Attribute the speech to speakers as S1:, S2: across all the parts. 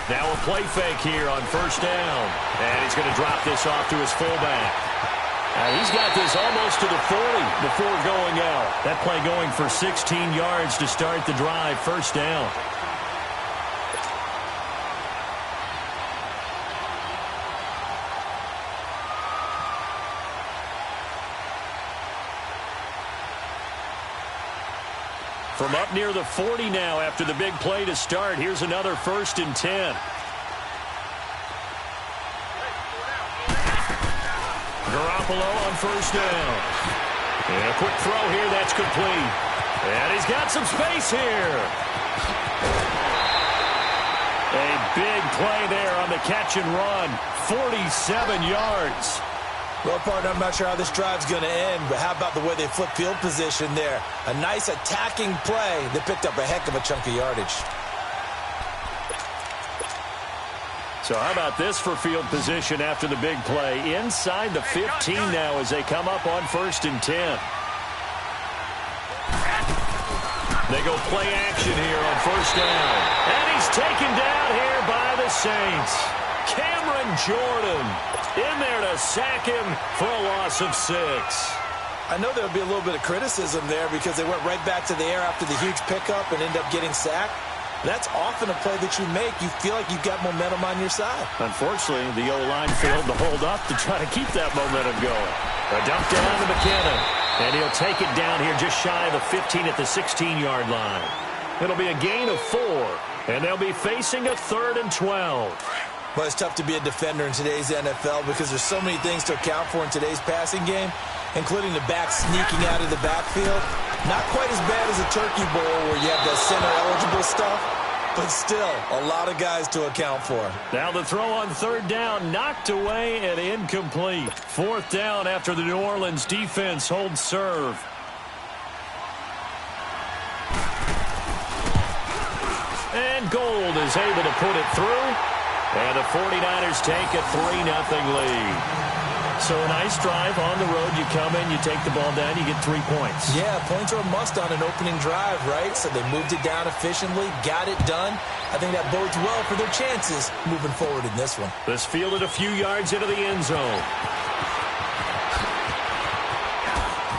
S1: Now a play fake here on first down. And he's going to drop this off to his fullback. He's got this almost to the 40 before going out. That play going for 16 yards to start the drive. First down. From up near the 40 now after the big play to start. Here's another 1st and 10. Garoppolo on first down. And a quick throw here. That's complete. And he's got some space here. A big play there on the catch and run. 47 yards.
S2: Well, partner, I'm not sure how this drive's going to end, but how about the way they flip field position there? A nice attacking play that picked up a heck of a chunk of yardage.
S1: So how about this for field position after the big play? Inside the 15 now as they come up on 1st and 10. They go play action here on first down. And he's taken down here by the Saints. Cameron Jordan in there to sack him for a loss of 6.
S2: I know there'll be a little bit of criticism there because they went right back to the air after the huge pickup and ended up getting sacked. That's often a play that you make. You feel like you've got momentum on your side.
S1: Unfortunately, the O-line failed to hold up to try to keep that momentum going. A dump down to McKenna. And he'll take it down here just shy of the 15 at the 16-yard line. It'll be a gain of 4. And they'll be facing a 3rd and 12.
S2: Well, it's tough to be a defender in today's NFL because there's so many things to account for in today's passing game, including the back sneaking out of the backfield. Not quite as bad as a turkey bowl where you have the center-eligible stuff, but still a lot of guys to account for.
S1: Now the throw on 3rd down, knocked away and incomplete. 4th down after the New Orleans defense holds serve. And Gold is able to put it through. And the 49ers take a 3-0 lead. So a nice drive on the road. You come in, you take the ball down, you get 3 points.
S2: Yeah, points are a must on an opening drive, right? So they moved it down efficiently, got it done. I think that bodes well for their chances moving forward in this one.
S1: This fielded a few yards into the end zone.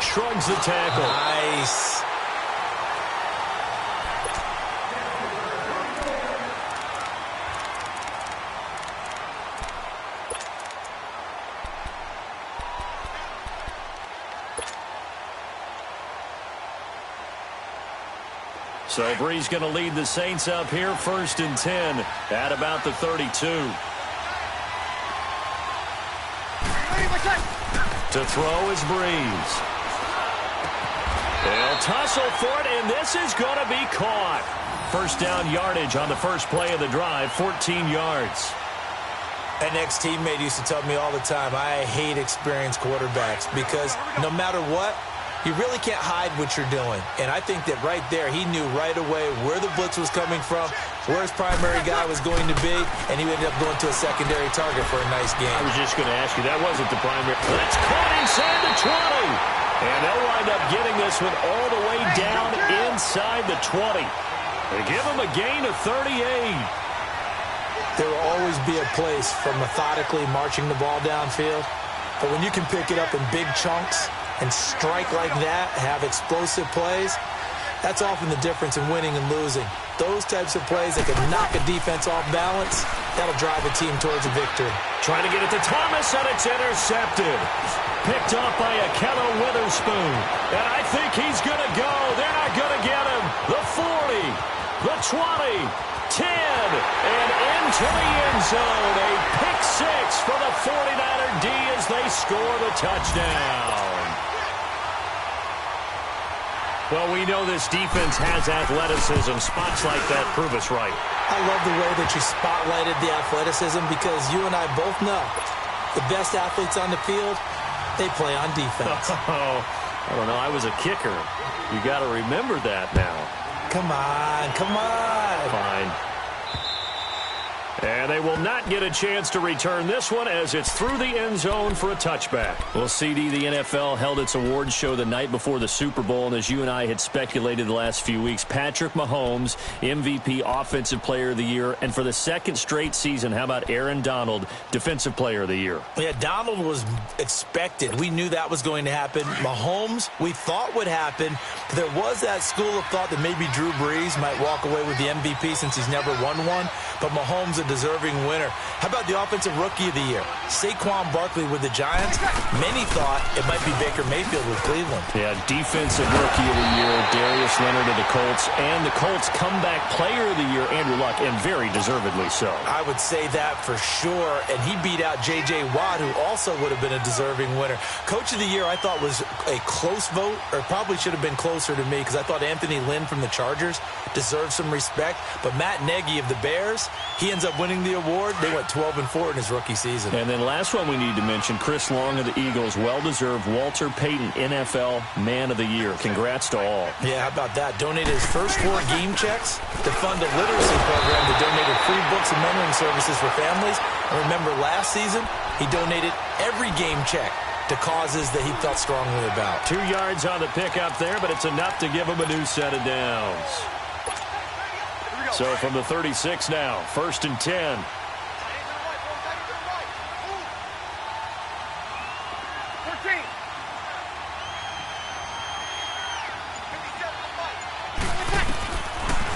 S1: Shrugs the tackle.
S2: Nice.
S1: So Bree's going to lead the Saints up here, 1st and 10 at about the 32. To throw is Breeze. They'll tussle for it, and this is going to be caught. First down yardage on the first play of the drive, 14 yards.
S2: An ex-teammate used to tell me all the time, I hate experienced quarterbacks because no matter what, you really can't hide what you're doing. And I think that right there, he knew right away where the blitz was coming from, where his primary guy was going to be, and he ended up going to a secondary target for a nice game.
S1: I was just going to ask you, that wasn't the primary. That's caught inside the 20. And they'll wind up getting this one all the way down inside the 20. They give him a gain of 38.
S2: There will always be a place for methodically marching the ball downfield. But when you can pick it up in big chunks and strike like that, have explosive plays, that's often the difference in winning and losing. Those types of plays that can knock a defense off balance, that'll drive a team towards a victory.
S1: Trying to get it to Thomas, and it's intercepted. Picked off by Akello Witherspoon. And I think he's going to go. They're not going to get him. The 40, the 20, 10, and into the end zone. A pick 6 for the 49er D as they score the touchdown. Well, we know this defense has athleticism. Spots like that prove us right.
S2: I love the way that you spotlighted the athleticism because you and I both know the best athletes on the field, they play on defense.
S1: Oh, I don't know. I was a kicker. You got to remember that now.
S2: Come on, come on.
S1: Fine. And they will not get a chance to return this one as it's through the end zone for a touchback. Well, CD, the NFL held its awards show the night before the Super Bowl, and as you and I had speculated the last few weeks, Patrick Mahomes, MVP, Offensive Player of the Year, and for the second straight season, how about Aaron Donald, Defensive Player of the Year?
S2: Yeah, Donald was expected. We knew that was going to happen. Mahomes, we thought would happen. There was that school of thought that maybe Drew Brees might walk away with the MVP since he's never won one, but Mahomes a deserving winner. How about the Offensive Rookie of the Year? Saquon Barkley with the Giants. Many thought it might be Baker Mayfield with Cleveland.
S1: Yeah, Defensive Rookie of the Year, Darius Leonard of the Colts, and the Colts Comeback Player of the Year, Andrew Luck, and very deservedly so.
S2: I would say that for sure, and he beat out J.J. Watt, who also would have been a deserving winner. Coach of the Year, I thought, was a close vote, or probably should have been closer to me, because I thought Anthony Lynn from the Chargers deserved some respect, but Matt Nagy of the Bears, he ends up winning the award. They went 12-4 in his rookie season.
S1: And then last one we need to mention, Chris Long of the Eagles, well-deserved Walter Payton NFL Man of the Year. Congrats to all.
S2: Yeah, how about that? Donated his first 4 game checks to fund a literacy program that donated free books and mentoring services for families. And remember, last season, he donated every game check to causes that he felt strongly about.
S1: 2 yards on the pickup there, but it's enough to give him a new set of downs. So from the 36 now, 1st and 10.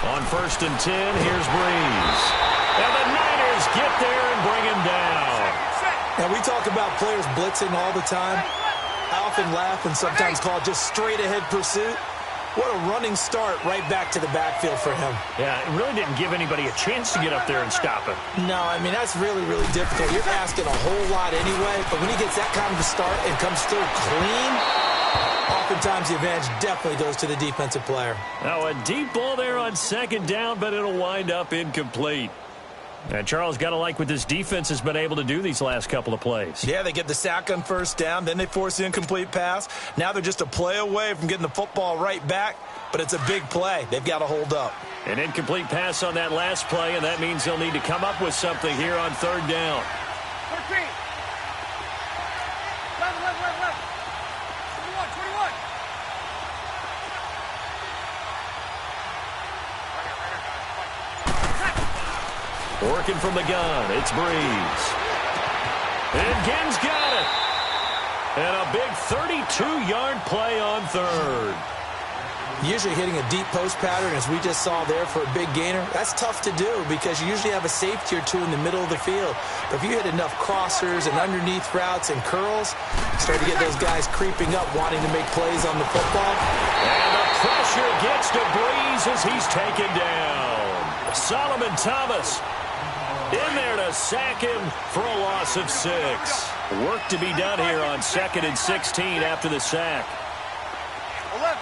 S1: On 1st and 10, here's Brees. And the Niners get there and bring him down.
S2: Now, we talk about players blitzing all the time. I often laugh and sometimes call it just straight-ahead pursuit. What a running start right back to the backfield for him.
S1: Yeah, it really didn't give anybody a chance to get up there and stop him.
S2: No, I mean, that's really, really difficult. You're asking a whole lot anyway, but when he gets that kind of a start and comes through clean, oftentimes the advantage definitely goes to the defensive player.
S1: Now, a deep ball there on 2nd down, but it'll wind up incomplete. And Charles, got to like what this defense has been able to do these last couple of plays.
S2: Yeah, they get the sack on 1st down, then they force the incomplete pass. Now they're just a play away from getting the football right back, but it's a big play. They've got to hold up.
S1: An incomplete pass on that last play, and that means they'll need to come up with something here on 3rd down.
S3: 13. 11. 21.
S1: Working from the gun, it's Brees. And Ginn's got it. And a big 32-yard play on 3rd.
S2: Usually hitting a deep post pattern, as we just saw there for a big gainer, that's tough to do because you usually have a safety or two in the middle of the field. But if you hit enough crossers and underneath routes and curls, start to get those guys creeping up, wanting to make plays on the football.
S1: And the pressure gets to Brees as he's taken down. Solomon Thomas in there to sack him for a loss of 6. Work to be done here on 2nd and 16 after the sack.
S3: 11.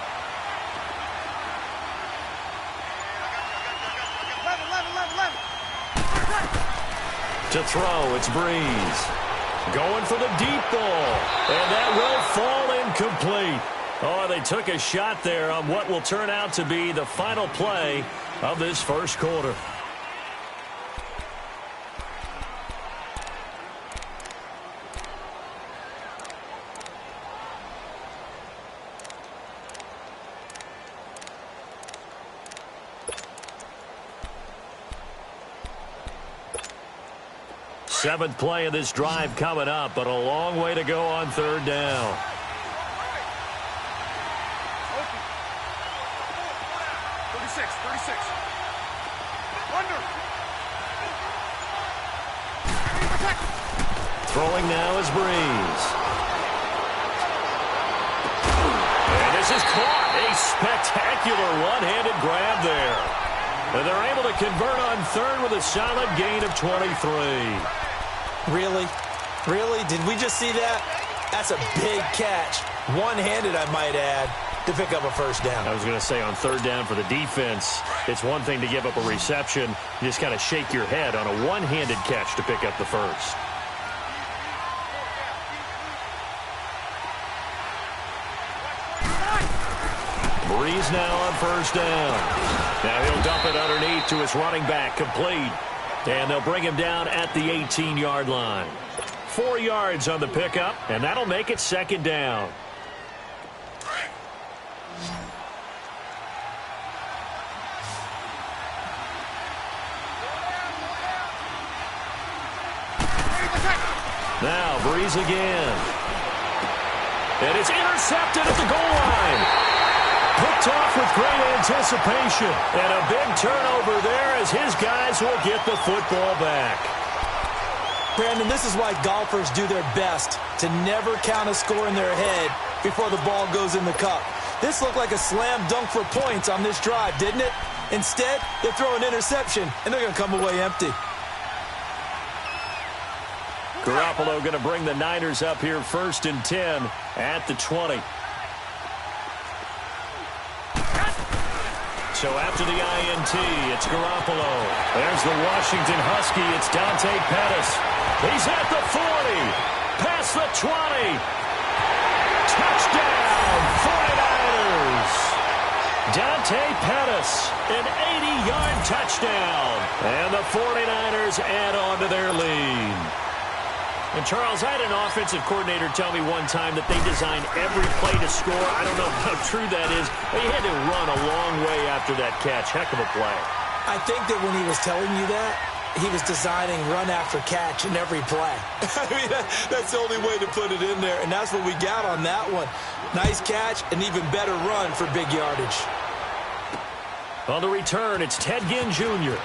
S1: To throw, it's Brees. Going for the deep ball. And that will fall incomplete. Oh, they took a shot there on what will turn out to be the final play of this 1st quarter. Seventh play of this drive coming up, but a long way to go on 3rd down. Throwing now is Brees. And this is caught. A spectacular one-handed grab there. And they're able to convert on 3rd with a solid gain of 23.
S2: Really? Really? Did we just see that? That's a big catch. One-handed, I might add, to pick up a 1st down.
S1: I was going to say on 3rd down for the defense, it's one thing to give up a reception. You just kind of shake your head on a one-handed catch to pick up the 1st. Brees now on 1st down. Now he'll dump it underneath to his running back, complete. And they'll bring him down at the 18-yard line. 4 yards on the pickup, and that'll make it second down. Now, Breeze again. And it's intercepted at the goal line. Picked off with great anticipation. And a big turnover there as his guys will get the football back.
S2: Brandon, this is why golfers do their best to never count a score in their head before the ball goes in the cup. This looked like a slam dunk for points on this drive, didn't it? Instead, they throw an interception, and they're going to come away empty.
S1: Garoppolo going to bring the Niners up here 1st and 10 at the 20. So after the INT, it's Garoppolo. There's the Washington Husky. It's Dante Pettis. He's at the 40. Past the 20. Touchdown, 49ers. Dante Pettis, an 80-yard touchdown. And the 49ers add on to their lead. And, Charles, I had an offensive coordinator tell me one time that they designed every play to score. I don't know how true that is, but he had to run a long way after that catch. Heck of a play.
S2: I think that when he was telling you that, he was designing run after catch in every play. I mean, that's the only way to put it in there, and that's what we got on that one. Nice catch, an even better run for big yardage.
S1: On the return, it's Ted Ginn Jr.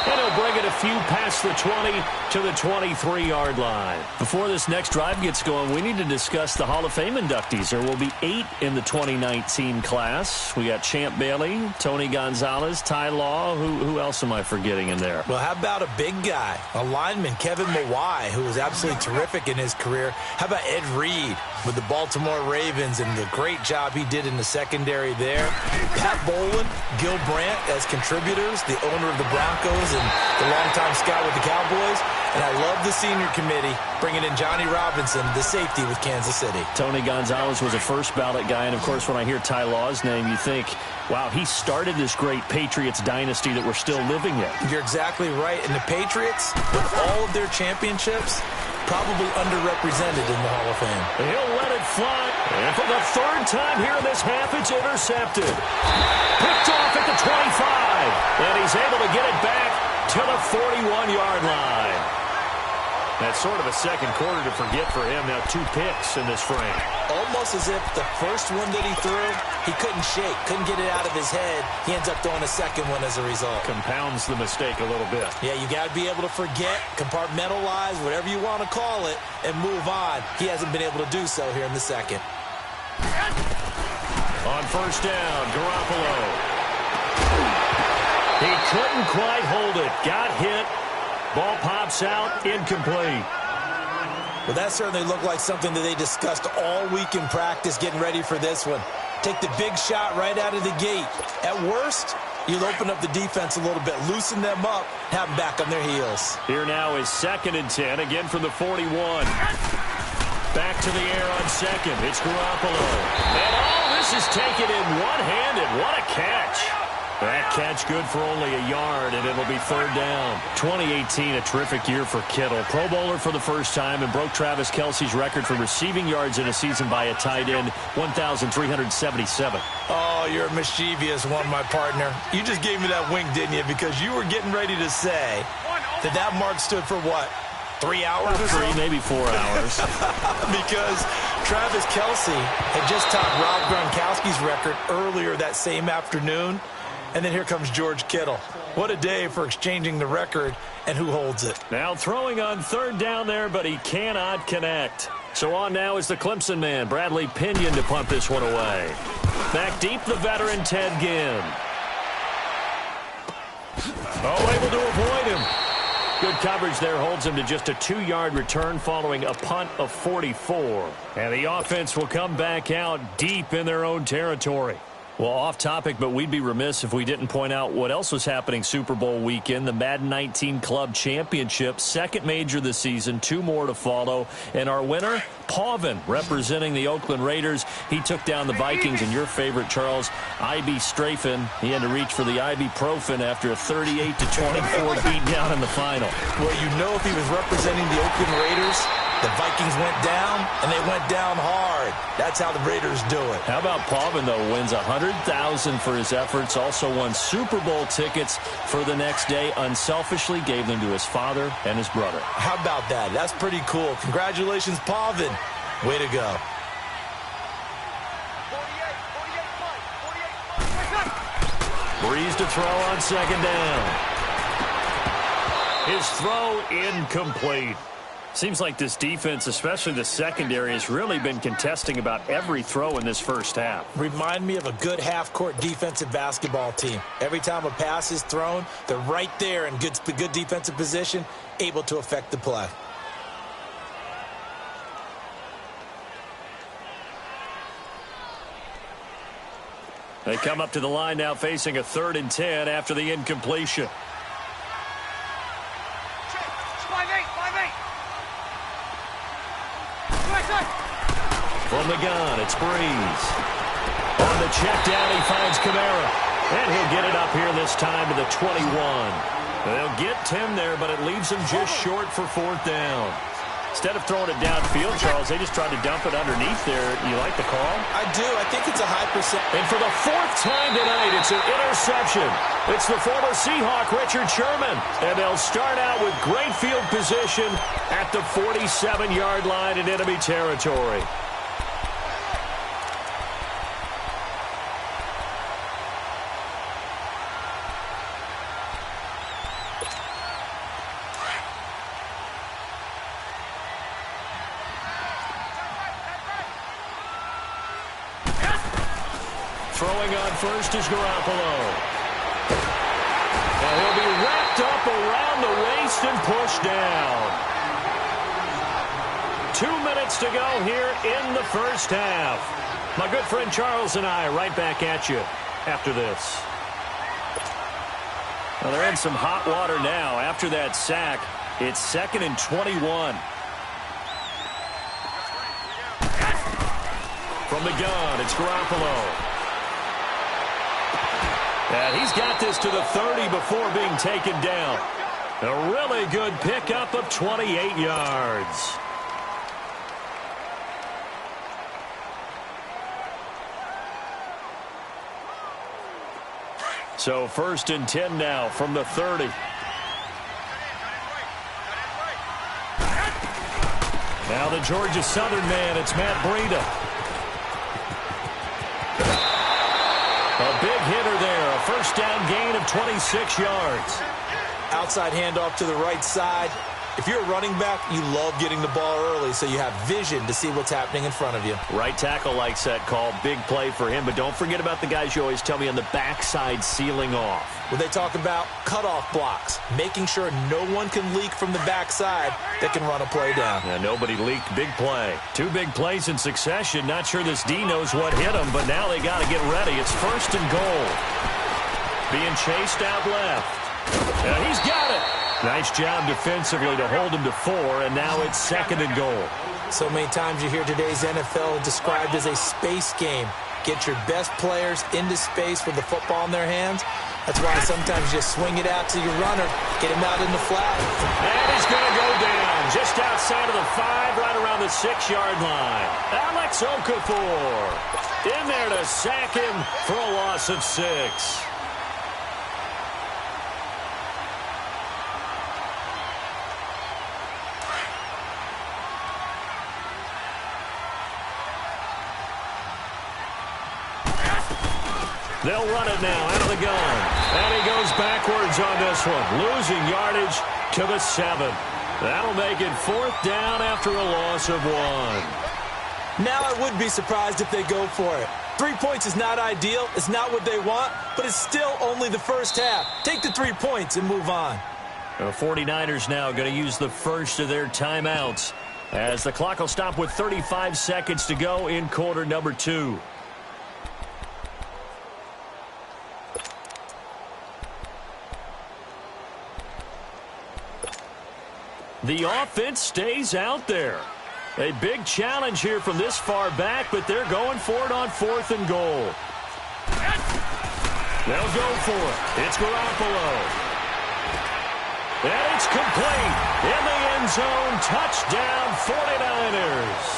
S1: And he'll bring it a few past the 20 to the 23-yard line. Before this next drive gets going, we need to discuss the Hall of Fame inductees. There will be 8 in the 2019 class. We got Champ Bailey, Tony Gonzalez, Ty Law. Who else am I forgetting in there?
S2: Well, how about a big guy, a lineman, Kevin Mawai, who was absolutely terrific in his career. How about Ed Reed with the Baltimore Ravens and the great job he did in the secondary there? Pat Bowlen, Gil Brandt as contributors, the owner of the Broncos and the longtime scout with the Cowboys. And I love the senior committee bringing in Johnny Robinson, the safety with Kansas City.
S1: Tony Gonzalez was a first ballot guy. And, of course, when I hear Ty Law's name, you think, wow, he started this great Patriots dynasty that we're still living in.
S2: You're exactly right. And the Patriots, with all of their championships, probably underrepresented in the Hall of Fame.
S1: He'll let it fly. And for the 3rd time here in this half, it's intercepted. Picked off at the 25. And he's able to get it back to the 41-yard line. That's sort of a second quarter to forget for him. Now 2 picks in this frame.
S2: Almost as if the first one that he threw, he couldn't shake, couldn't get it out of his head. He ends up throwing a second one as a result.
S1: Compounds the mistake a little bit.
S2: Yeah, you got to be able to forget, compartmentalize, whatever you want to call it, and move on. He hasn't been able to do so here in the second.
S1: On 1st down, Garoppolo. He couldn't quite hold it. Got hit. Ball pops out. Incomplete.
S2: Well, that certainly looked like something that they discussed all week in practice getting ready for this one. Take the big shot right out of the gate. At worst, you'll open up the defense a little bit, loosen them up, have them back on their heels.
S1: Here now is 2nd and 10, again from the 41. Back to the air on 2nd. It's Garoppolo. And all this is taken in one-handed. What a catch. That catch good for only a yard, and it'll be 3rd down. 2018, a terrific year for Kittle. Pro Bowler for the first time and broke Travis Kelce's record for receiving yards in a season by a tight end, 1,377.
S2: Oh, you're a mischievous one, my partner. You just gave me that wink, didn't you? Because you were getting ready to say that mark stood for what? 3 hours or so?
S1: 3, maybe 4 hours.
S2: Because Travis Kelce had just topped Rob Gronkowski's record earlier that same afternoon. And then here comes George Kittle. What a day for exchanging the record, and who holds it?
S1: Now throwing on 3rd down there, but he cannot connect. So on now is the Clemson man, Bradley Pinion, to punt this one away. Back deep, the veteran Ted Ginn. Oh, able to avoid him. Good coverage there holds him to just a 2-yard return following a punt of 44. And the offense will come back out deep in their own territory. Well, off topic, but we'd be remiss if we didn't point out what else was happening Super Bowl weekend. The Madden 19 Club Championship, second major this season, 2 more to follow. And our winner, Pauvin, representing the Oakland Raiders. He took down the Vikings, and your favorite, Charles, I.B. Strafen. He had to reach for the ibuprofen after a 38-24 beatdown in the final.
S2: Well, you know if he was representing the Oakland Raiders, the Vikings went down, and they went down hard. That's how the Raiders do it.
S1: How about Pauvin, though, wins $100,000 for his efforts, also won Super Bowl tickets for the next day, unselfishly gave them to his father and his brother.
S2: How about that? That's pretty cool. Congratulations, Pauvin. Way to go.
S3: 48.
S1: Breeze to throw on second down. His throw incomplete. Seems like this defense, especially the secondary, has really been contesting about every throw in this first half.
S2: Remind me of a good half-court defensive basketball team. Every time a pass is thrown, they're right there in good defensive position, able to affect the play.
S1: They come up to the line now facing a 3rd and 10 after the incompletion.
S3: 5-8.
S1: From the gun, it's Breeze. On the check down, he finds Kamara. And he'll get it up here this time to the 21. They'll get 10 there, but it leaves him just short for 4th down. Instead of throwing it downfield, Charles, they just tried to dump it underneath there. You like the call?
S2: I do. I think it's a high percent.
S1: And for the 4th time tonight, it's an interception. It's the former Seahawk, Richard Sherman. And they'll start out with great field position at the 47-yard line in enemy territory. Throwing on first is Garoppolo. And he'll be wrapped up around the waist and pushed down. 2 minutes to go here in the first half. My good friend Charles and I right back at you after this. Well, they're in some hot water now. After that sack, it's 2nd and 21. From the gun, it's Garoppolo. And he's got this to the 30 before being taken down. A really good pickup of 28 yards. So 1st and 10 now from the 30. Now the Georgia Southern man, it's Matt Breida. A big hitter there, a 1st down gain of 26 yards.
S2: Outside handoff to the right side. If you're a running back, you love getting the ball early so you have vision to see what's happening in front of you.
S1: Right tackle likes that call. Big play for him, but don't forget about the guys you always tell me on the backside sealing off.
S2: Well, they talk about cutoff blocks, making sure no one can leak from the backside that can run a play down.
S1: Yeah, nobody leaked. Big play. 2 big plays in succession. Not sure this D knows what hit him, but now they got to get ready. It's 1st and goal. Being chased out left. And he's got it. Nice job defensively to hold him to 4, and now it's 2nd and goal.
S2: So many times you hear today's NFL described as a space game. Get your best players into space with the football in their hands. That's why sometimes you just swing it out to your runner, get him out in the flat.
S1: And he's going to go down just outside of the 5, right around the 6-yard line. Alex Okafor in there to sack him for a loss of 6. They'll run it now out of the gun. And he goes backwards on this one, losing yardage to the 7. That'll make it 4th down after a loss of 1.
S2: Now I would be surprised if they go for it. 3 points is not ideal. It's not what they want, but it's still only the first half. Take the 3 points and move on.
S1: The 49ers now going to use the first of their timeouts as the clock will stop with 35 seconds to go in quarter number 2. The offense stays out there. A big challenge here from this far back, but they're going for it on 4th and goal. They'll go for it. It's Garoppolo. And it's complete. In the end zone, touchdown 49ers.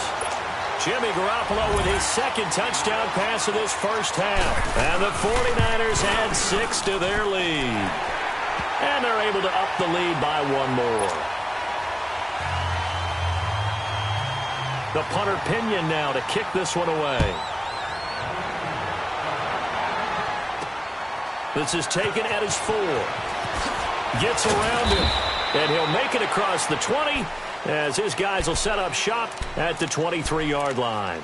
S1: Jimmy Garoppolo with his second touchdown pass of this first half. And the 49ers add 6 to their lead. And they're able to up the lead by 1 more. The punter Pinion now to kick this one away. This is taken at his 4. Gets around him. And he'll make it across the 20 as his guys will set up shop at the 23-yard line.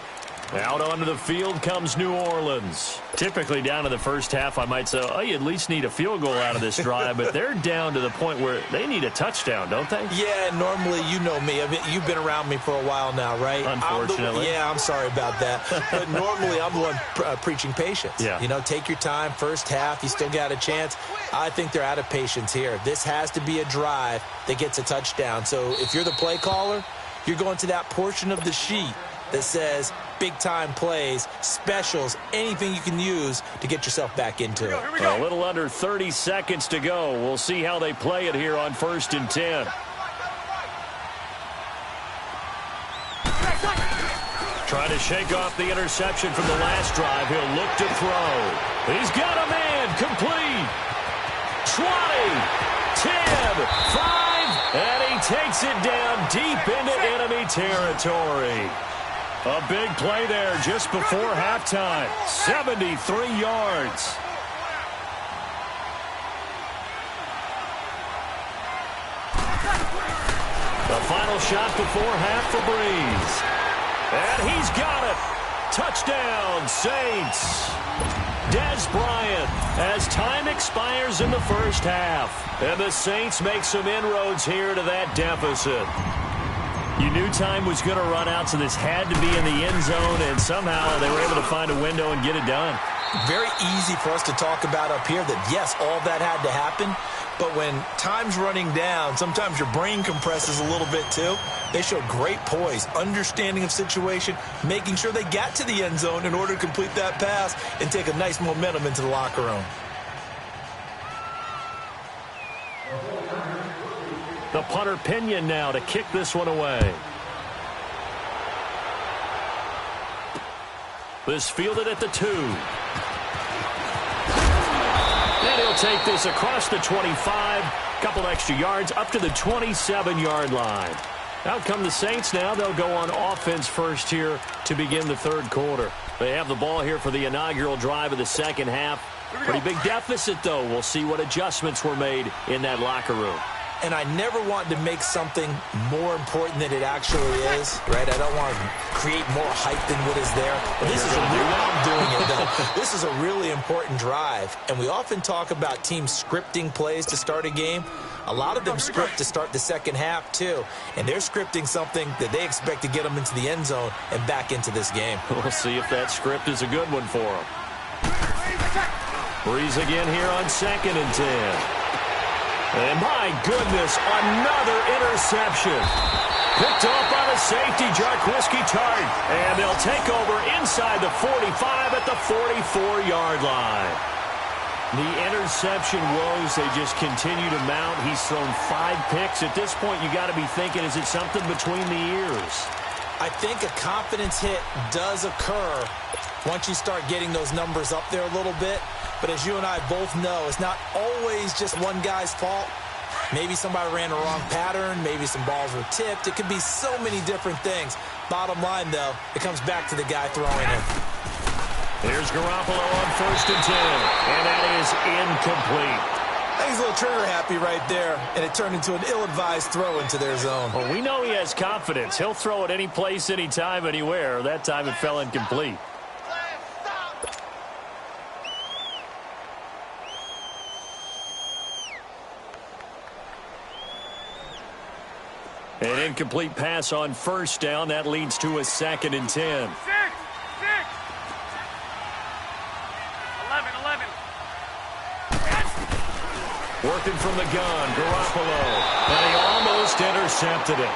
S1: Out onto the field comes New Orleans. Typically down to the first half, I might say, oh, you at least need a field goal out of this drive, but they're down to the point where they need a touchdown, don't they?
S2: Yeah, normally, you know me. I mean, you've been around me for a while now, right?
S1: Unfortunately.
S2: I'm sorry about that. But normally, I'm the one preaching patience.
S1: Yeah.
S2: You know, take your time. First half, you still got a chance. I think they're out of patience here. This has to be a drive that gets a touchdown. So if you're the play caller, you're going to that portion of the sheet that says big-time plays, specials, anything you can use to get yourself back into it.
S1: A little under 30 seconds to go. We'll see how they play it here on 1st and 10. Trying to shake off the interception from the last drive. He'll look to throw. He's got a man. Complete. 20, 10, 5, and he takes it down deep into enemy territory. A big play there just before halftime. 73 yards. The final shot before half for Breeze. And he's got it. Touchdown, Saints. Dez Bryant as time expires in the first half. And the Saints make some inroads here to that deficit. You knew time was going to run out, so this had to be in the end zone, and somehow they were able to find a window and get it done.
S2: Very easy for us to talk about up here that, yes, all that had to happen, but when time's running down, sometimes your brain compresses a little bit too. They showed great poise, understanding of situation, making sure they got to the end zone in order to complete that pass and take a nice momentum into the locker room.
S1: The punter Pinion now to kick this one away. This fielded at the 2. And he'll take this across the 25. Couple extra yards up to the 27-yard line. Out come the Saints now. They'll go on offense first here to begin the third quarter. They have the ball here for the inaugural drive of the second half. Pretty big deficit, though. We'll see what adjustments were made in that locker room.
S2: And I never want to make something more important than it actually is, right? I don't want to create more hype than what is there. But this is I'm doing it, though. This is a really important drive. And we often talk about teams scripting plays to start a game. A lot of them script to start the second half, too. And they're scripting something that they expect to get them into the end zone and back into this game.
S1: We'll see if that script is a good one for them. Breeze again here on 2nd and 10. And my goodness, another interception. Picked off by the safety, Jarquiski Tart. And they'll take over inside the 45 at the 44-yard line. The interception woes, they just continue to mount. He's thrown 5 picks. At this point, you got to be thinking, is it something between the ears?
S2: I think a confidence hit does occur once you start getting those numbers up there a little bit. But as you and I both know, it's not always just one guy's fault. Maybe somebody ran the wrong pattern. Maybe some balls were tipped. It could be so many different things. Bottom line, though, it comes back to the guy throwing it.
S1: Here's Garoppolo on 1st and 10. And that is incomplete.
S2: He's a little trigger happy right there, and it turned into an ill-advised throw into their zone.
S1: Well, we know he has confidence. He'll throw it any place, anytime, anywhere. That time it fell incomplete. An incomplete pass on 1st down. That leads to a 2nd and 10.
S3: 6, 6. 11.
S1: Working from the gun, Garoppolo. And he almost intercepted it.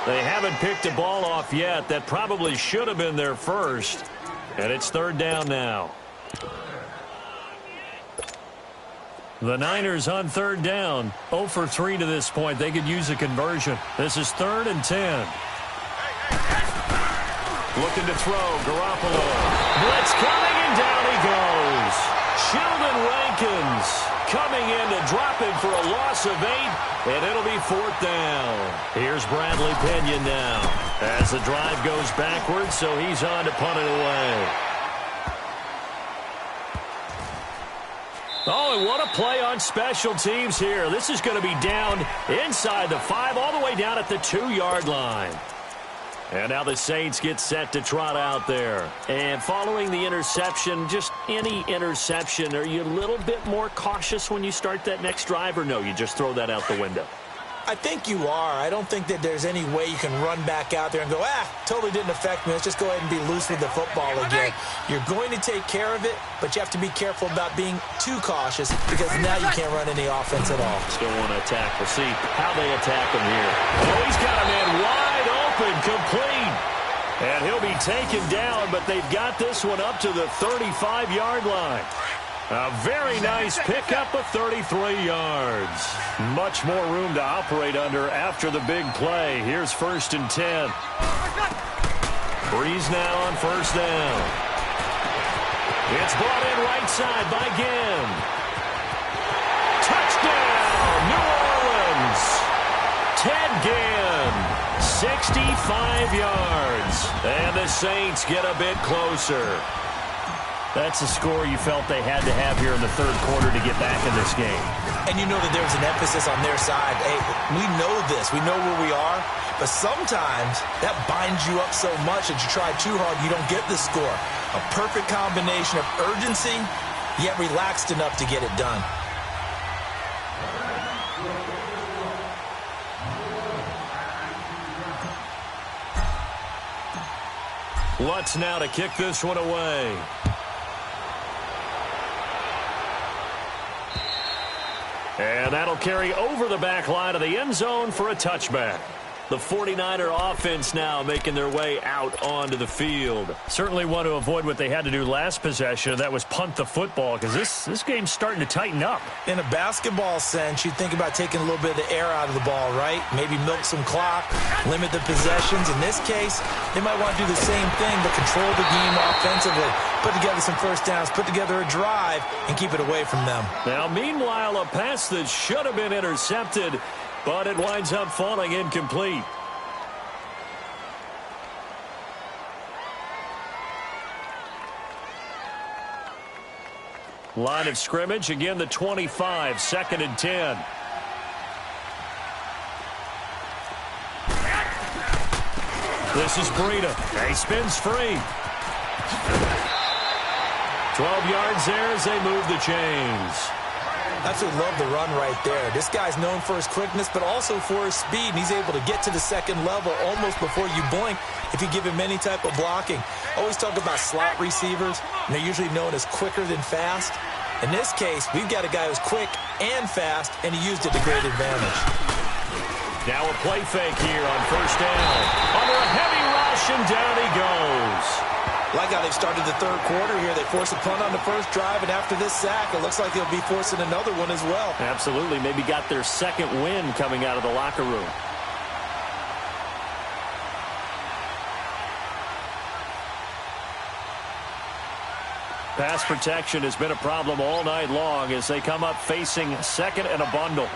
S1: They haven't picked a ball off yet. That probably should have been their first. And it's third down now. The Niners on third down. 0 for 3 to this point. They could use a conversion. This is 3rd and 10. Looking to throw, Garoppolo. Blitz coming, and down he goes. Sheldon Rankins coming in to drop him for a loss of 8, and it'll be 4th down. Here's Bradley Pinion now as the drive goes backwards, so he's on to punt it away. Oh, and what a play on special teams here. This is going to be down inside the 5, all the way down at the 2-yard line. And now the Saints get set to trot out there. And following the interception, just any interception, are you a little bit more cautious when you start that next drive, or no, you just throw that out the window?
S2: I think you are. I don't think that there's any way you can run back out there and go, totally didn't affect me. Let's just go ahead and be loose with the football again. You're going to take care of it, but you have to be careful about being too cautious because now you can't run any offense at all.
S1: Still want to attack. We'll see how they attack him here. Oh, he's got a man wide open, complete. And he'll be taken down, but they've got this one up to the 35-yard line. A very nice pickup of 33 yards. Much more room to operate under after the big play. Here's 1st and 10. Breeze now on 1st down. It's brought in right side by Ginn. Touchdown, New Orleans. Ted Ginn, 65 yards. And the Saints get a bit closer. That's a score you felt they had to have here in the 3rd quarter to get back in this game.
S2: And you know that there's an emphasis on their side. Hey, we know this. We know where we are. But sometimes that binds you up so much that you try too hard, you don't get the score. A perfect combination of urgency, yet relaxed enough to get it done.
S1: Lutz now to kick this one away. And that'll carry over the back line of the end zone for a touchback. The 49er offense now making their way out onto the field. Certainly want to avoid what they had to do last possession, that was punt the football, because this game's starting to tighten up.
S2: In a basketball sense, you think about taking a little bit of the air out of the ball, right? Maybe milk some clock, limit the possessions. In this case, they might want to do the same thing, but control the game offensively. Put together some first downs, put together a drive, and keep it away from them.
S1: Now, meanwhile, a pass that should have been intercepted, but it winds up falling incomplete. Line of scrimmage, again the 25, 2nd and 10. This is Breida. He spins free. 12 yards there as they move the chains.
S2: Absolutely love the run right there. This guy's known for his quickness, but also for his speed. And he's able to get to the 2nd level almost before you blink if you give him any type of blocking. Always talk about slot receivers, and they're usually known as quicker than fast. In this case, we've got a guy who's quick and fast, and he used it to great advantage.
S1: Now a play fake here on 1st down. Under a heavy rush, and down he goes.
S2: Like how they've started the 3rd quarter here. They forced a punt on the first drive, and after this sack, it looks like they'll be forcing another one as well.
S1: Absolutely. Maybe got their 2nd win coming out of the locker room. Pass protection has been a problem all night long as they come up facing 2nd and a bundle.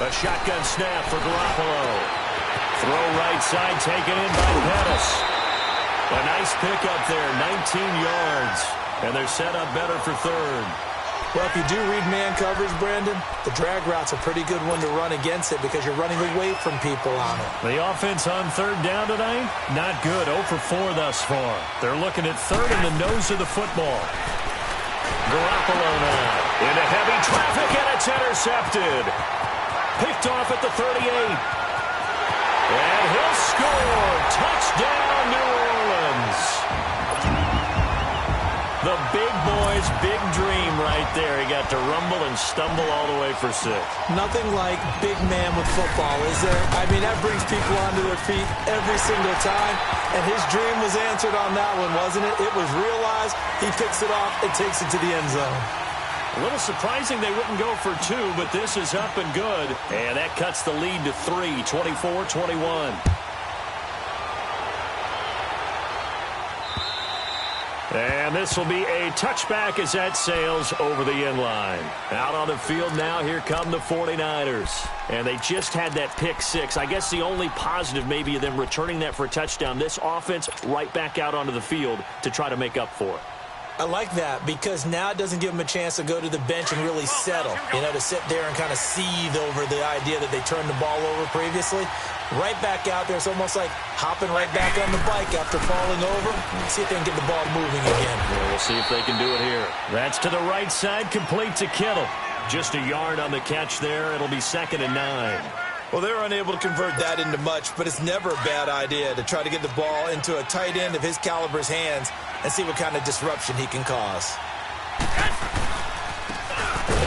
S1: A shotgun snap for Garoppolo. Throw right side taken in by Pettis. A nice pickup there, 19 yards. And they're set up better for 3rd.
S2: Well, if you do read man coverage, Brandon, the drag route's a pretty good one to run against it because you're running away from people on it.
S1: The offense on 3rd down tonight, not good. 0 for 4 thus far. They're looking at 3rd in the nose of the football. Garoppolo now into heavy traffic, and it's intercepted. Picked off at the 38. And he'll score. Touchdown, New Orleans. The big boy's big dream right there. He got to rumble and stumble all the way for 6.
S2: Nothing like big man with football, is there? I mean, that brings people onto their feet every single time. And his dream was answered on that one, wasn't it? It was realized. He picks it off and takes it to the end zone.
S1: A little surprising they wouldn't go for 2, but this is up and good. And that cuts the lead to 3, 24-21. And this will be a touchback as that sails over the end line. Out on the field now, here come the 49ers. And they just had that pick 6. I guess the only positive maybe of them returning that for a touchdown. This offense right back out onto the field to try to make up for it.
S2: I like that because now it doesn't give them a chance to go to the bench and really settle, to sit there and kind of seethe over the idea that they turned the ball over previously. Right back out there. It's almost like hopping right back on the bike after falling over. See if they can get the ball moving again.
S1: Well, we'll see if they can do it here. That's to the right side, complete to Kittle. Just a yard on the catch there. It'll be 2nd and 9.
S2: Well, they're unable to convert that into much, but it's never a bad idea to try to get the ball into a tight end of his caliber's hands and see what kind of disruption he can cause.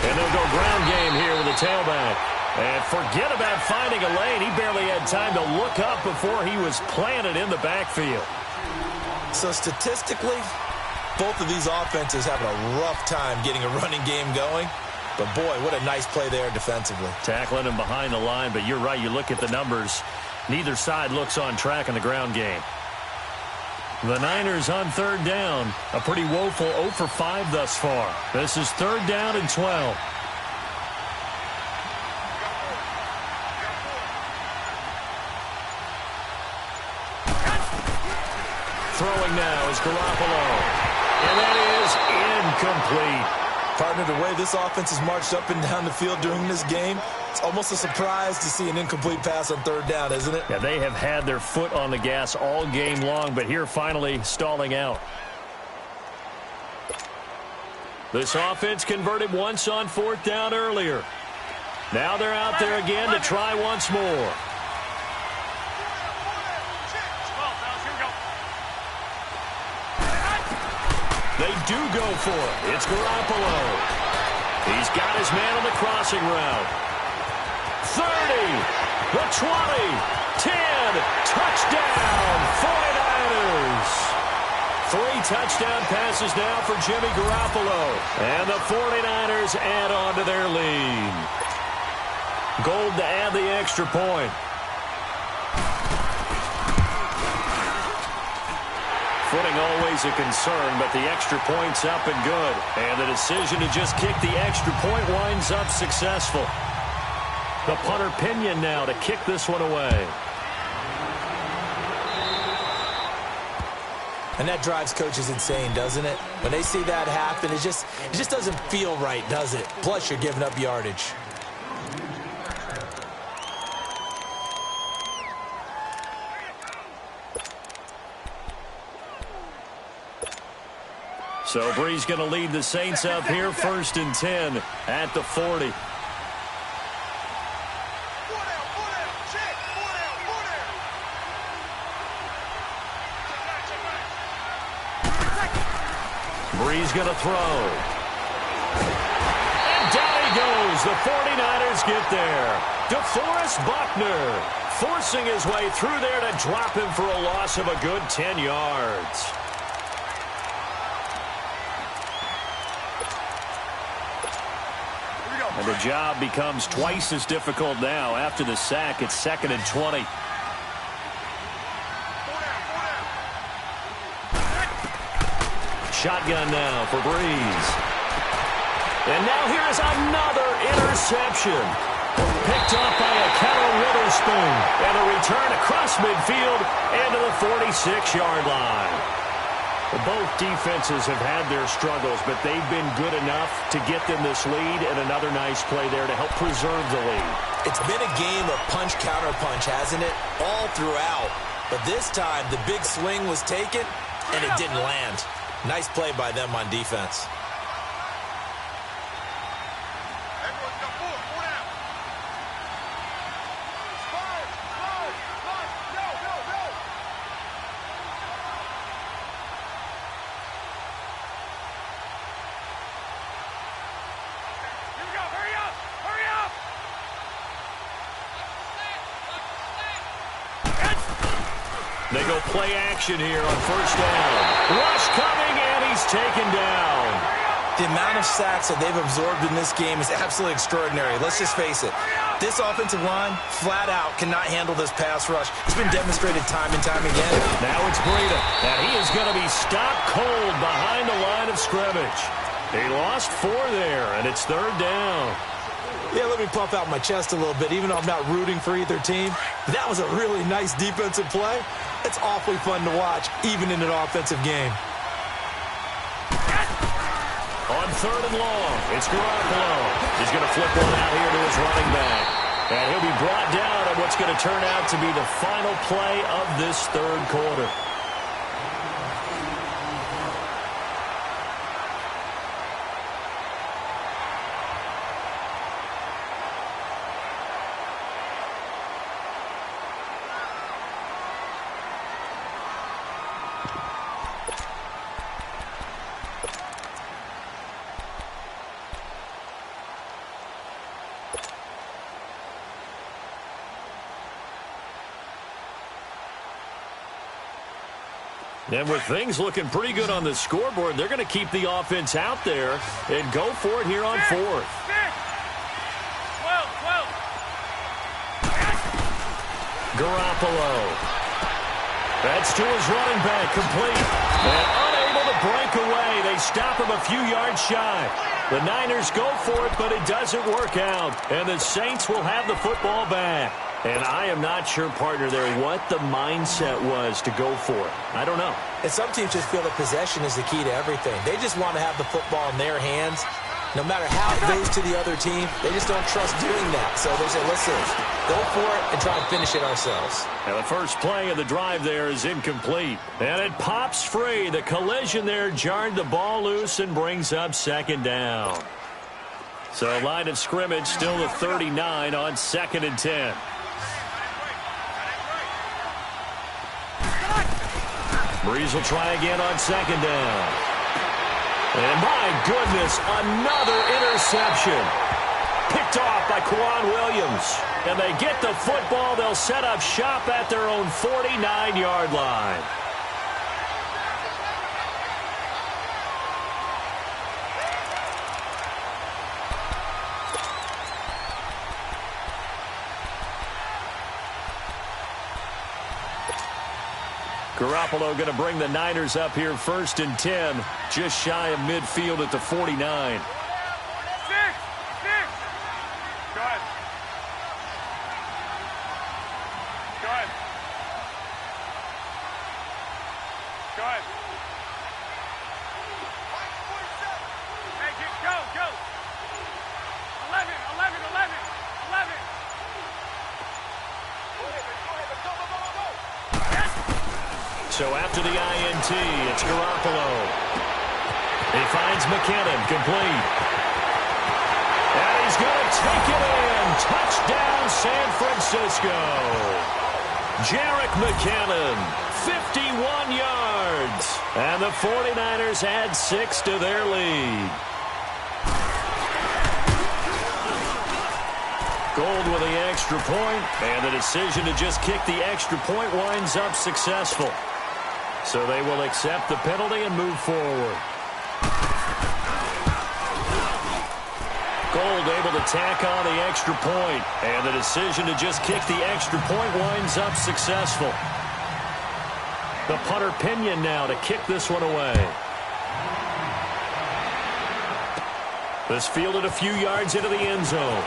S1: And they'll go ground game here with a tailback. And forget about finding a lane. He barely had time to look up before he was planted in the backfield.
S2: So statistically, both of these offenses having a rough time getting a running game going. But, boy, what a nice play there defensively.
S1: Tackling him behind the line, but you're right. You look at the numbers. Neither side looks on track in the ground game. The Niners on 3rd down. A pretty woeful 0 for 5 thus far. This is 3rd down and 12. Throwing now is Garoppolo. And that is incomplete.
S2: Partner, the way this offense has marched up and down the field during this game, it's almost a surprise to see an incomplete pass on 3rd down, isn't it?
S1: Yeah, they have had their foot on the gas all game long, but here finally stalling out. This offense converted once on 4th down earlier. Now they're out there again to try once more. They do go for it. It's Garoppolo. He's got his man on the crossing route. 30, the 20, 10, touchdown, 49ers. 3 touchdown passes now for Jimmy Garoppolo. And the 49ers add on to their lead. Gold to add the extra point. Footing always a concern, but the extra point's up and good. And the decision to just kick the extra point winds up successful. The punter Pinion now to kick this one away.
S2: And that drives coaches insane, doesn't it? When they see that happen, it just doesn't feel right, does it? Plus, you're giving up yardage.
S1: So Bree's going to lead the Saints up here, 1st and 10 at the 40. Bree's going to throw. And down he goes. The 49ers get there. DeForest Buckner forcing his way through there to drop him for a loss of a good 10 yards. And the job becomes twice as difficult now. After the sack, it's 2nd and 20. Shotgun now for Breeze. And now here is another interception. Picked up by a Kelly Witherspoon. And a return across midfield and to the 46-yard line. Both defenses have had their struggles, but they've been good enough to get them this lead, and another nice play there to help preserve the lead.
S2: It's been a game of punch-counter-punch, hasn't it? All throughout. But this time, the big swing was taken, and it didn't land. Nice play by them on defense.
S1: They go play action here on first down. Rush coming, and he's taken down.
S2: The amount of sacks that they've absorbed in this game is absolutely extraordinary. Let's just face it. This offensive line, flat out, cannot handle this pass rush. It's been demonstrated time and time again.
S1: Now it's Breida, and he is going to be stopped cold behind the line of scrimmage. He lost 4 there, and it's third down.
S2: Yeah, let me puff out my chest a little bit, even though I'm not rooting for either team. That was a really nice defensive play. It's awfully fun to watch, even in an offensive game.
S1: On third and long, it's Garoppolo. He's going to flip one out here to his running back. And he'll be brought down on what's going to turn out to be the final play of this third quarter. And with things looking pretty good on the scoreboard, they're going to keep the offense out there and go for it here on fourth.
S3: 12.
S1: Garoppolo. That's to his running back, complete. And unable to break away. They stop him a few yards shy. The Niners go for it, but it doesn't work out. And the Saints will have the football back. And I am not sure, partner, there what the mindset was to go for it. I don't know.
S2: And some teams just feel that possession is the key to everything. They just want to have the football in their hands. No matter how it goes to the other team, they just don't trust doing that. So they say, listen, go for it and try and finish it ourselves.
S1: And the first play of the drive there is incomplete. And it pops free. The collision there jarred the ball loose and brings up second down. So line of scrimmage still the 39 on 2nd and 10. Breeze will try again on second down. And my goodness, another interception. Picked off by Quan Williams. And they get the football. They'll set up shop at their own 49-yard line. Garoppolo going to bring the Niners up here 1st and 10, just shy of midfield at the 49.
S3: 6. Go ahead. Hey, go. 11.
S1: So after the INT, it's Garoppolo. He finds McKinnon, complete. And he's going to take it in. Touchdown, San Francisco. Jerick McKinnon, 51 yards. And the 49ers add 6 to their lead. Gold with the extra point, and the decision to just kick the extra point winds up successful. So they will accept the penalty and move forward. Gold able to tack on the extra point, and the decision to just kick the extra point winds up successful. The punter Pinion now to kick this one away. This fielded a few yards into the end zone.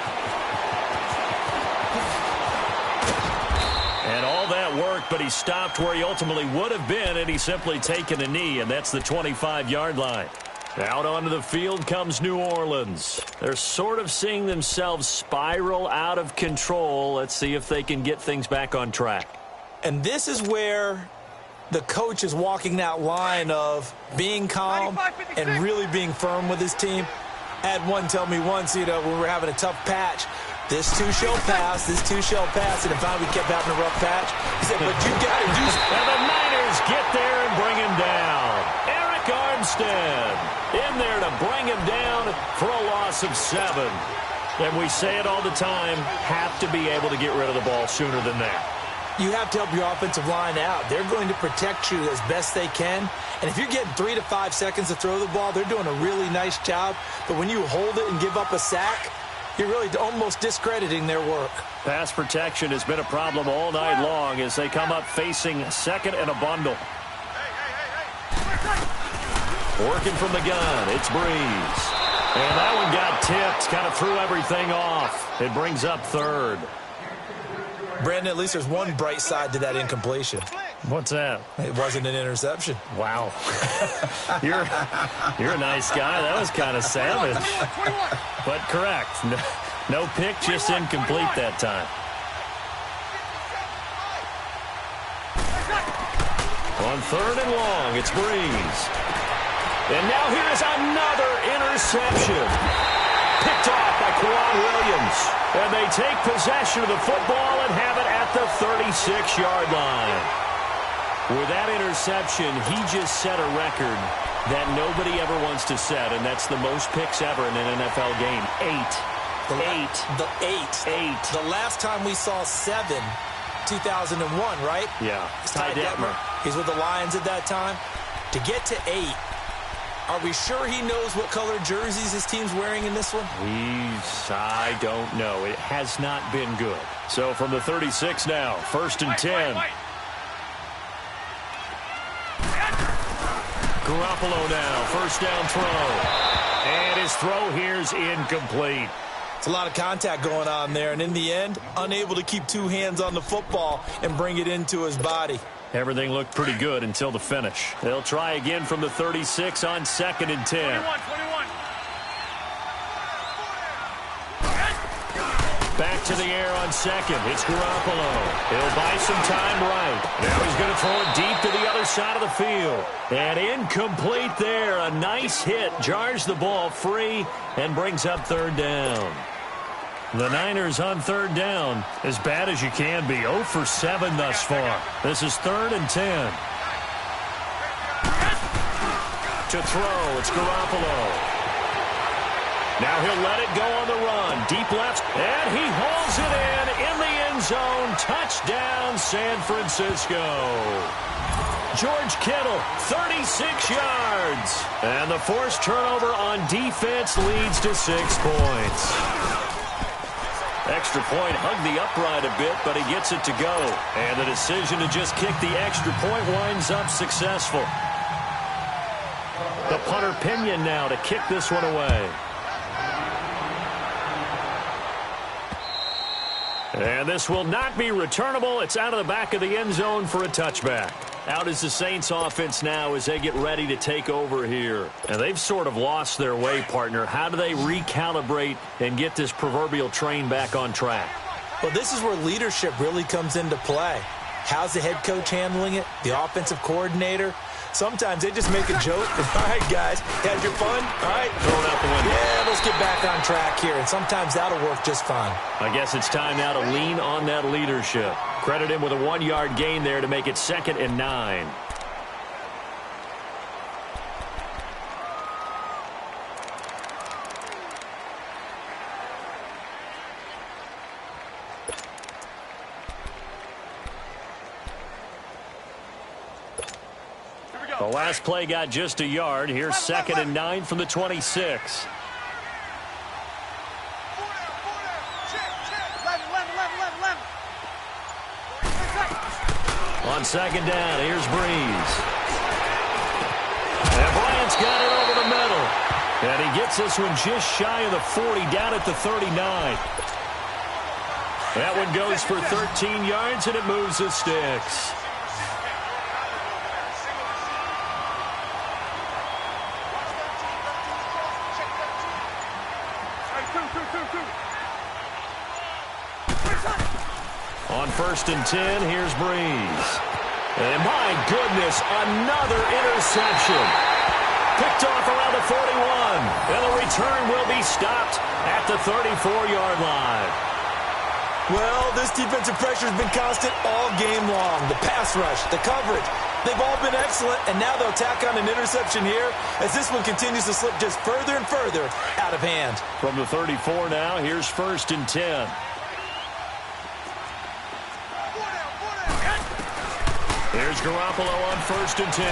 S1: And all that worked, but he stopped where he ultimately would have been, and he's simply taken a knee, and that's the 25-yard line. Out onto the field comes New Orleans. They're sort of seeing themselves spiral out of control. Let's see if they can get things back on track.
S2: And this is where the coach is walking that line of being calm and really being firm with his team. I had one tell me once, when we were having a tough patch, this too shall pass, and then finally we kept having a rough patch. He said, but you got to do something.
S1: And the Niners get there and bring him down. Eric Armstead in there to bring him down for a loss of 7. And we say it all the time, have to be able to get rid of the ball sooner than that.
S2: You have to help your offensive line out. They're going to protect you as best they can. And if you're getting 3 to 5 seconds to throw the ball, they're doing a really nice job. But when you hold it and give up a sack, you're really almost discrediting their work.
S1: Pass protection has been a problem all night long as they come up facing second and a bundle. Working from the gun, it's Breeze. And that one got tipped, kind of threw everything off. It brings up third.
S2: Brandon, at least there's one bright side to that incompletion.
S1: What's that?
S2: It wasn't an interception.
S1: Wow. You're a nice guy. That was kind of savage. But correct. No pick, just incomplete that time. On third and long, it's Breeze. And now here is another interception. Picked off by Quan Williams. And they take possession of the football and have it at the 36-yard line. With that interception, he just set a record that nobody ever wants to set, and that's the most picks ever in an NFL game. 8.
S2: The last time we saw 7, 2001, right?
S1: Yeah.
S2: Ty Detmer. He's with the Lions at that time. To get to 8, are we sure he knows what color jerseys his team's wearing in this one?
S1: I don't know. It has not been good. So from the 36 now, 1st and 10. Garoppolo now, first down throw. And his throw here's incomplete.
S2: It's a lot of contact going on there, and in the end, unable to keep 2 hands on the football and bring it into his body.
S1: Everything looked pretty good until the finish. They'll try again from the 36 on 2nd and 10.
S3: 21.
S1: Back to the air on 2nd. It's Garoppolo. He'll buy some time right. Now he's going to throw it deep to the other side of the field. And incomplete there. A nice hit. Jars the ball free and brings up 3rd down. The Niners on 3rd down, as bad as you can be. 0 for 7 thus far. This is 3rd and 10. To throw, it's Garoppolo. Now he'll let it go on the run. Deep left, and he hauls it in the end zone. Touchdown, San Francisco. George Kittle, 36 yards. And the forced turnover on defense leads to 6 points. Extra point hugged the upright a bit, but he gets it to go. And the decision to just kick the extra point winds up successful. The punter Pinion now to kick this one away. And this will not be returnable. It's out of the back of the end zone for a touchback. Out is the Saints offense now as they get ready to take over here. And they've sort of lost their way, partner. How do they recalibrate and get this proverbial train back on track?
S2: Well, this is where leadership really comes into play. How's the head coach handling it? The offensive coordinator? Sometimes they just make a joke. All right, guys, had your fun? All right.
S1: Throw it out the window.
S2: Yeah, let's get back on track here. And sometimes that'll work just fine.
S1: I guess it's time now to lean on that leadership. Credit him with a 1-yard gain there to make it 2nd and 9. The last play got just a yard. Here's 2nd and 9 from the 26. On 2nd down, here's Breeze. And Bryant's got it over the middle. And he gets this one just shy of the 40, down at the 39. That one goes for 13 yards, and it moves the sticks. On 1st and 10, here's Breeze. And my goodness, another interception. Picked off around the 41. And the return will be stopped at the 34-yard line.
S2: Well, this defensive pressure has been constant all game long. The pass rush, the coverage, they've all been excellent, and now they'll tack on an interception here as this one continues to slip just further and further out of hand.
S1: From the 34 now, here's 1st and 10. Here's Garoppolo on 1st and 10.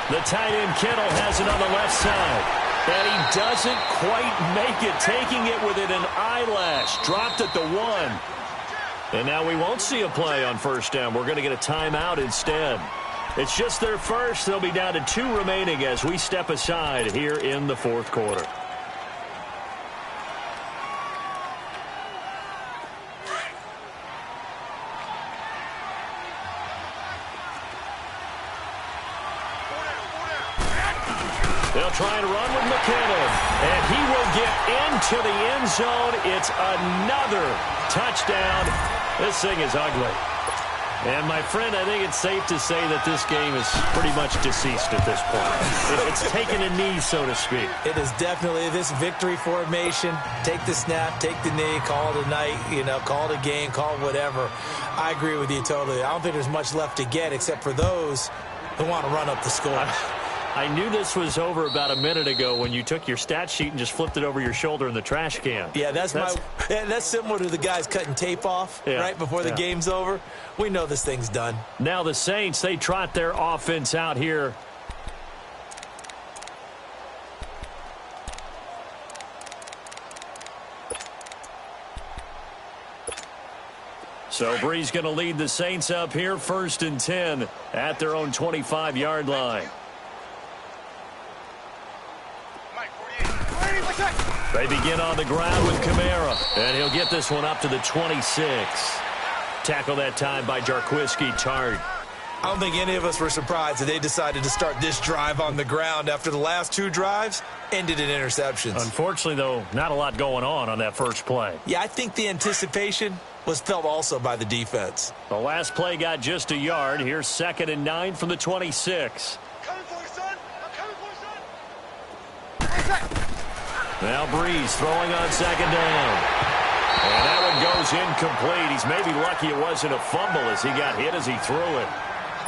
S1: The tight end Kittle has it on the left side. And he doesn't quite make it, taking it within an eyelash. Dropped at the 1. And now we won't see a play on 1st down. We're going to get a timeout instead. It's just their first. They'll be down to 2 remaining as we step aside here in the 4th quarter. They'll try and run with McKinnon, and he will get into the end zone. It's another touchdown. This thing is ugly. And, my friend, I think it's safe to say that this game is pretty much deceased at this point. It's taken a knee, so to speak.
S2: It is definitely this victory formation. Take the snap, take the knee, call it a night, call it a game, call it whatever. I agree with you totally. I don't think there's much left to get except for those who want to run up the score.
S1: I knew this was over about a minute ago when you took your stat sheet and just flipped it over your shoulder in the trash can.
S2: Yeah, that's similar to the guys cutting tape off right before the game's over. We know this thing's done.
S1: Now the Saints, they trot their offense out here. So Bree's going to lead the Saints up here, 1st and 10 at their own 25-yard line. They begin on the ground with Kamara, and he'll get this one up to the 26. Tackle that time by Jarquiski Tart.
S2: I don't think any of us were surprised that they decided to start this drive on the ground after the last 2 drives ended in interceptions.
S1: Unfortunately, though, not a lot going on that first play.
S2: Yeah, I think the anticipation was felt also by the defense.
S1: The last play got just a yard. Here's 2nd and 9 from the 26.
S3: Coming for you, son. I'm coming for you, son.
S1: Now Breeze throwing on 2nd down. And that one goes incomplete. He's maybe lucky it wasn't a fumble as he got hit as he threw it.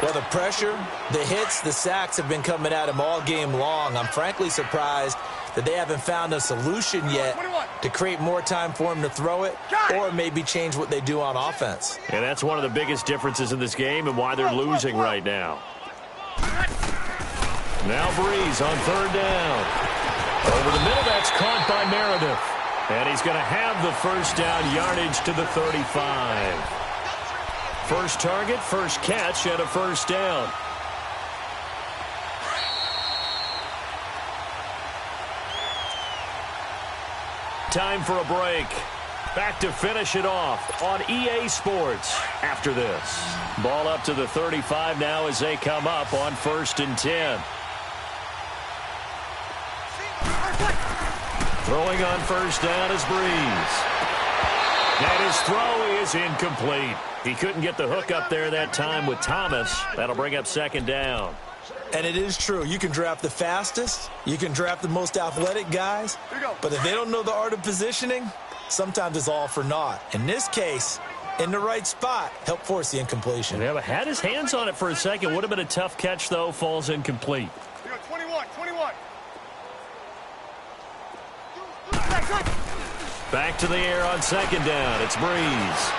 S2: Well, the pressure, the hits, the sacks have been coming at him all game long. I'm frankly surprised that they haven't found a solution yet to create more time for him to throw it or maybe change what they do on offense.
S1: And that's one of the biggest differences in this game and why they're losing right now. Now Breeze on 3rd down. Over the middle, that's caught by Meredith. And he's going to have the 1st down yardage to the 35. First target, first catch, and a 1st down. Time for a break. Back to finish it off on EA Sports after this. Ball up to the 35 now as they come up on 1st and 10. Throwing on 1st down is Breeze. And his throw is incomplete. He couldn't get the hook up there that time with Thomas. That'll bring up 2nd down.
S2: And it is true. You can draft the fastest. You can draft the most athletic guys. But if they don't know the art of positioning, sometimes it's all for naught. In this case, in the right spot, help force the incompletion.
S1: Yeah, but had his hands on it for a second. Would have been a tough catch, though. Falls incomplete.
S3: 21.
S1: Back to the air on 2nd down. It's Breeze.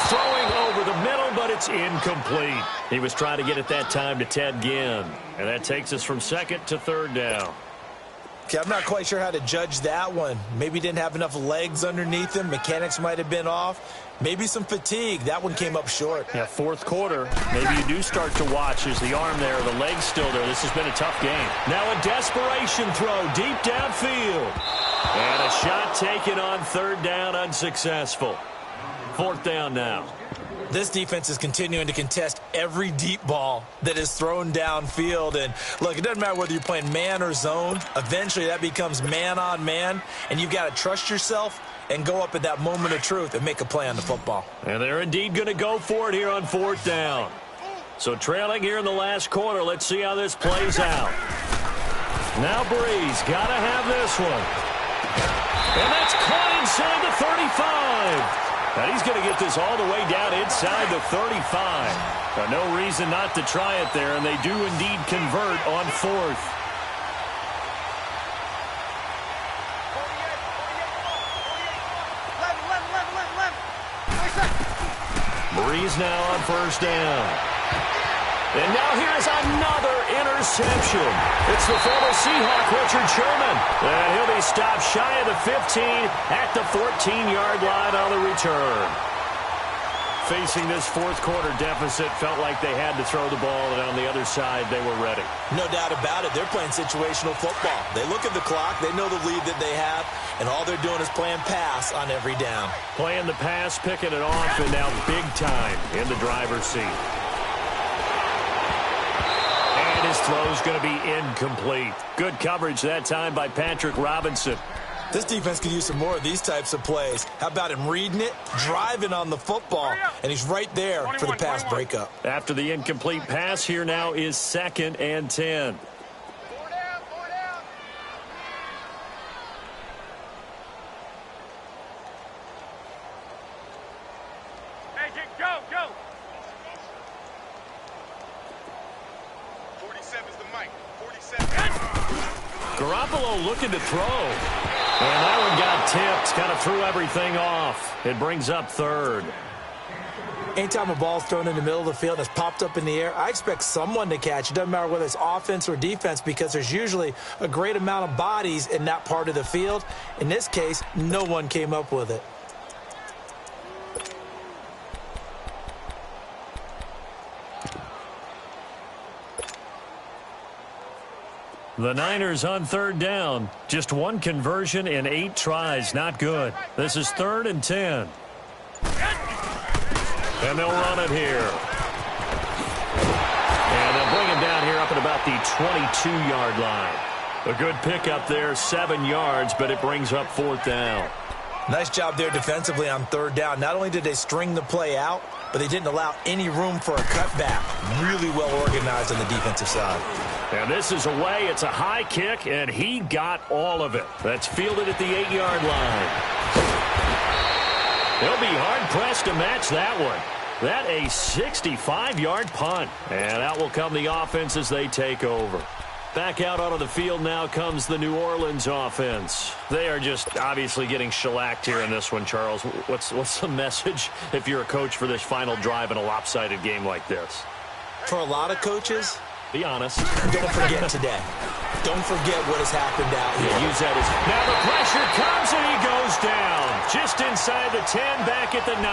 S1: Throwing over the middle, but it's incomplete. He was trying to get it that time to Ted Ginn. And that takes us from 2nd to 3rd down.
S2: Okay, I'm not quite sure how to judge that one. Maybe didn't have enough legs underneath him. Mechanics might have been off. Maybe some fatigue. That one came up short.
S1: Yeah, 4th quarter. Maybe you do start to watch as the arm there, the leg's still there. This has been a tough game. Now a desperation throw deep downfield. And a shot taken on 3rd down, unsuccessful. 4th down now.
S2: This defense is continuing to contest every deep ball that is thrown downfield. And, look, it doesn't matter whether you're playing man or zone. Eventually, that becomes man-on-man, and you've got to trust yourself and go up at that moment of truth and make a play on the football.
S1: And they're indeed going to go for it here on 4th down. So trailing here in the last quarter. Let's see how this plays out. Now Breeze got to have this one. And that's caught inside the 35. And he's going to get this all the way down inside the 35. No reason not to try it there, and they do indeed convert on 4th. Breeze now on first down. And now here is another interception. It's the former Seahawk, Richard Sherman. And he'll be stopped shy of the 15 at the 14-yard line on the return. Facing this fourth-quarter deficit, felt like they had to throw the ball, and on the other side, they were ready.
S2: No doubt about it. They're playing situational football. They look at the clock, they know the lead that they have, and all they're doing is playing pass on every down.
S1: Playing the pass, picking it off, and now big time in the driver's seat. And his throw's going to be incomplete. Good coverage that time by Patrick Robinson.
S2: This defense could use some more of these types of plays. How about him reading it, driving on the football, and he's right there for the pass breakup.
S1: After the incomplete pass, here now is 2nd and 10.
S3: Hey, go, go. 47's the mic. 47.
S1: Garoppolo looking to throw. And that one got tipped, kind of threw everything off. It brings up 3rd.
S2: Anytime a ball's thrown in the middle of the field that's popped up in the air, I expect someone to catch. It doesn't matter whether it's offense or defense, because there's usually a great amount of bodies in that part of the field. In this case, no one came up with it.
S1: The Niners on 3rd down. Just one conversion in 8 tries. Not good. This is 3rd and 10. And they'll run it here. And they'll bring him down here up at about the 22-yard line. A good pickup there, 7 yards, but it brings up 4th down.
S2: Nice job there defensively on 3rd down. Not only did they string the play out, but they didn't allow any room for a cutback. Really well organized on the defensive side.
S1: And this is away. It's a high kick, and he got all of it. That's fielded at the 8-yard line. They'll be hard-pressed to match that one. That a 65-yard punt. And out will come the offense as they take over. Back out onto the field now comes the New Orleans offense. They are just obviously getting shellacked here in this one, Charles. What's the message if you're a coach for this final drive in a lopsided game like this?
S2: For a lot of coaches,
S1: be honest.
S2: Don't forget today. Don't forget what has happened out here.
S1: Use that as... Now the pressure comes and he goes down. Just inside the 10, back at the 9.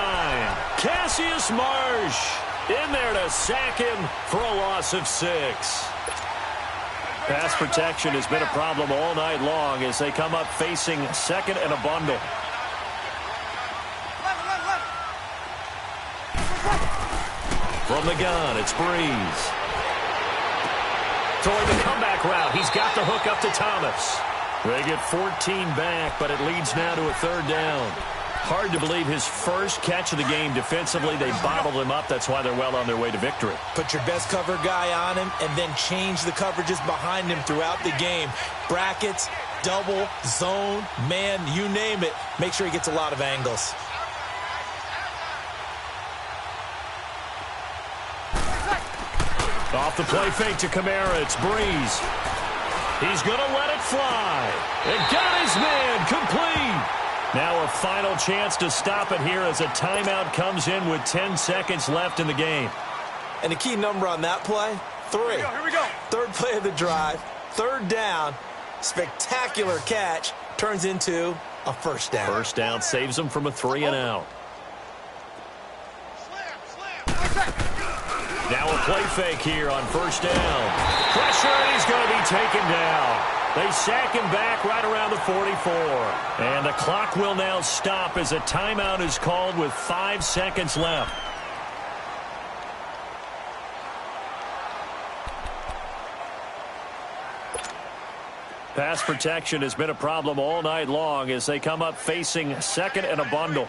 S1: Cassius Marsh in there to sack him for a loss of 6. Pass protection has been a problem all night long as they come up facing 2nd and a bundle. From the gun, it's Breeze. Throwing the comeback route. He's got the hook up to Thomas. They get 14 back, but it leads now to a 3rd down. Hard to believe his first catch of the game defensively. They bottled him up. That's why they're well on their way to victory.
S2: Put your best cover guy on him and then change the coverages behind him throughout the game. Brackets, double, zone, man, you name it. Make sure he gets a lot of angles.
S1: Off the play fake to Kamara. It's Breeze. He's going to let it fly. And got his man complete. Now a final chance to stop it here as a timeout comes in with 10 seconds left in the game.
S2: And the key number on that play, 3.
S3: Here we go.
S2: 3rd play of the drive, 3rd down, spectacular catch, turns into a 1st down.
S1: 1st down saves them from a 3 and out.
S3: Slam.
S1: Now a play fake here on 1st down. Pressure, and he's going to be taken down. They sack him back right around the 44. And the clock will now stop as a timeout is called with 5 seconds left. Pass protection has been a problem all night long as they come up facing 2nd and a bundle.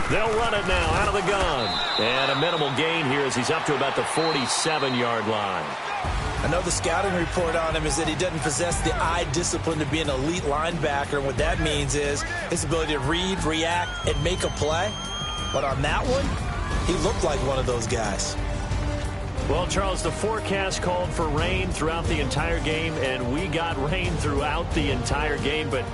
S1: They'll run it now out of the gun. And a minimal gain here as he's up to about the 47-yard line.
S2: Another scouting report on him is that he doesn't possess the eye discipline to be an elite linebacker. And what that means is his ability to read, react, and make a play. But on that one, he looked like one of those guys.
S1: Well, Charles, the forecast called for rain throughout the entire game, and we got rain throughout the entire game. But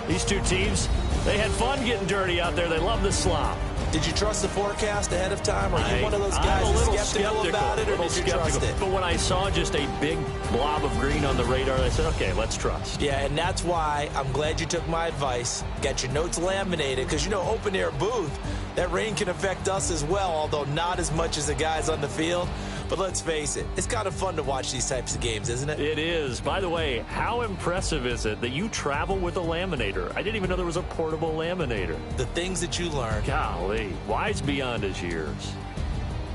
S1: These two teams, they had fun getting dirty out there. They love the slop.
S2: Did you trust the forecast ahead of time? Or are you one of those guys
S1: I'm a little
S2: skeptical about it, or did you trust it?
S1: But when I saw just a big blob of green on the radar, I said, okay, let's trust.
S2: Yeah, and that's why I'm glad you took my advice. Get your notes laminated, because, you know, open air booth, that rain can affect us as well, although not as much as the guys on the field. But let's face it, it's kind of fun to watch these types of games, isn't it?
S1: It is. By the way, how impressive is it that you travel with a laminator? I didn't even know there was a portable laminator.
S2: The things that you learn.
S1: Golly, wise beyond his years.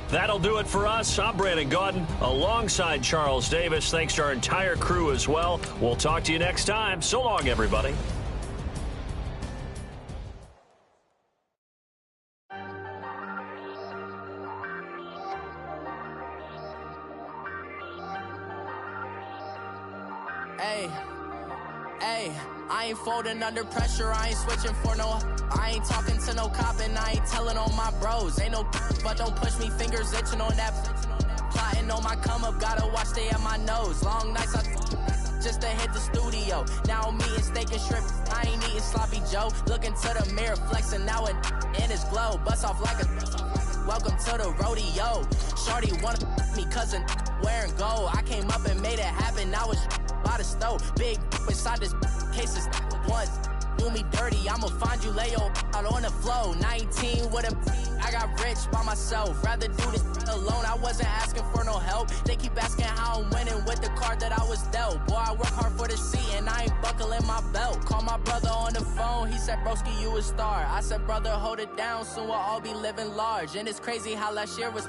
S1: That'll do it for us. I'm Brandon Gaudin alongside Charles Davis. Thanks to our entire crew as well. We'll talk to you next time. So long, everybody.
S4: Hey, I ain't folding under pressure, I ain't switching for no. I ain't talking to no cop and I ain't telling on my bros. Ain't no but don't push me, fingers itching on that. Plotting on my come up, gotta watch stay at my nose. Long nights just to hit the studio. Now I'm eating steak and shrimp, I ain't eating sloppy Joe. Looking to the mirror, flexing now and in his glow. Bust off like a welcome to the rodeo. Shorty wanna me cousin wearing gold. I came up and made it happen, I was by the stove. Big inside this cases once do me dirty, I'ma find you lay your out on the floor. 19 with a I got rich by myself, rather do this alone. I wasn't asking for no help, they keep asking how I'm winning with the card that I was dealt. Boy, I work hard for the seat and I ain't buckling my belt. Call my brother on the phone, he said, broski, you a star. I said, brother, hold it down, soon we'll all be living large. And it's crazy how last year was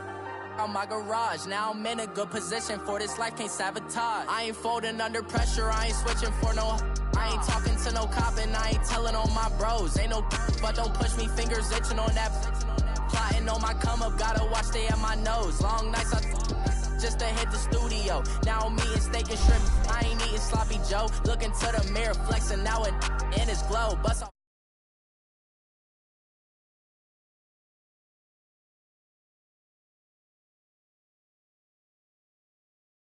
S4: on my garage. Now I'm in a good position for this life, can't sabotage. I ain't folding under pressure, I ain't switching for no. I ain't talking to no cop and I ain't telling on my bros. Ain't no but don't push me, fingers itching on that. Plotting on my come up, gotta watch stay at my nose. Long nights just to hit the studio. Now I'm eating steak and shrimp, I ain't eating sloppy Joe. Looking to the mirror, flexing now and in his glow. Bust off